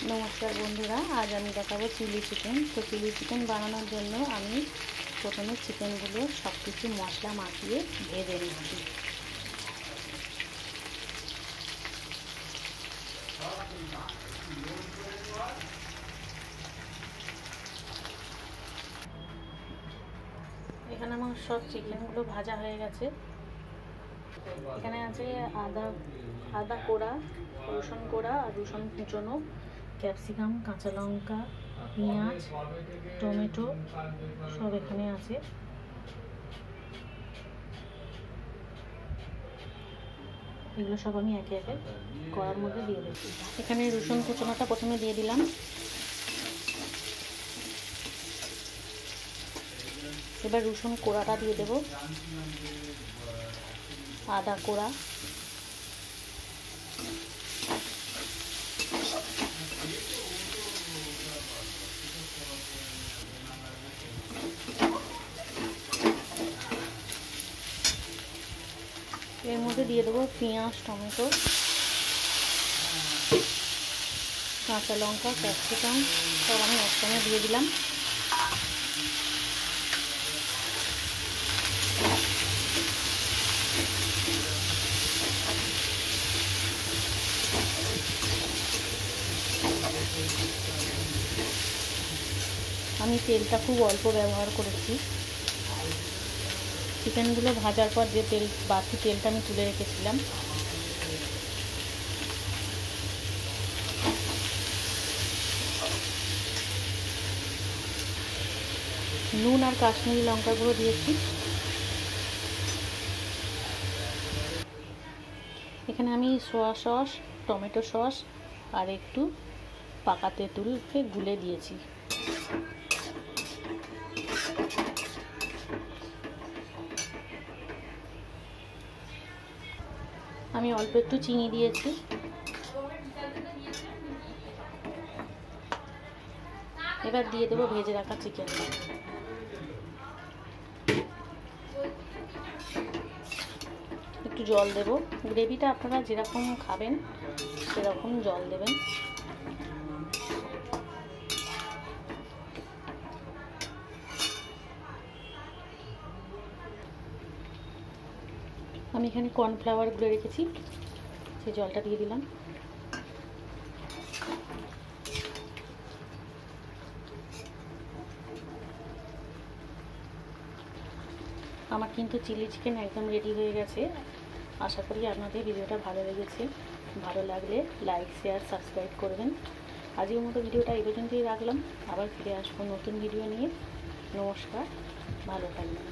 नमस्कार बंधुरा आज आमी देखाबो चिली चिकेन। तो चिली चिकेन बानानोर जोन्नो आमी प्रथमे चिकेनगुलो सबकिछु मशला माखिए भेजे निচ্ছি। এখানে আমার সব চিকেনগুলো ভাজা হয়ে গেছে। এখানে আছে আদা কোড়া, রসুন কোড়া আর রসুন কুচনো, ক্যাপসিকাম, কাঁচা লঙ্কা, পেঁয়াজ, টমেটো সব এখানে আছে। এগুলো সব আমি একে একে কড়ার মধ্যে দিয়ে দিচ্ছি। এখানে রসুন কুচনোটা প্রথমে দিয়ে দিলাম। এবার রসুন কোড়াটা দিয়ে দেব, আদা কোড়া, এর মধ্যে দিয়ে দেবো পেঁয়াজ, টমেটো, কাঁচা লঙ্কা, ক্যাপসিকাম সব আমি একসঙ্গে দিয়ে দিলাম। আমি তেলটা খুব অল্প ব্যবহার করেছি। চিকেনগুলো ভাজার পর যে বাকি তেলটা আমি তুলে রেখেছিলাম নুন আর কাশ্মীরি লঙ্কা গুঁড়ো দিয়েছি। এখানে আমি সোয়া সস, টমেটো সস আর একটু পাকা তেঁতুলকে গুলে দিয়েছি। আমি অল্প একটু চিনি দিয়েছি। এবার দিয়ে দেবো ভেজে রাখা চিকেন। একটু জল দেব, গ্রেভিটা আপনারা যেরকম খাবেন সেরকম জল দেবেন। আমি এখানে কর্নফ্লাওয়ার গুলে রেখেছি, সেই জলটা দিয়ে দিলাম। আমার কিন্তু চিলি চিকেন একদম রেডি হয়ে গেছে। আশা করি আপনাদের ভিডিওটা ভালো লেগেছে। ভালো লাগলে লাইক, শেয়ার, সাবস্ক্রাইব করবেন। আজকের মতো ভিডিওটা এই পর্যন্তই রাখলাম। আবার ফিরে আসবো নতুন ভিডিও নিয়ে। নমস্কার, ভালো থাকবেন।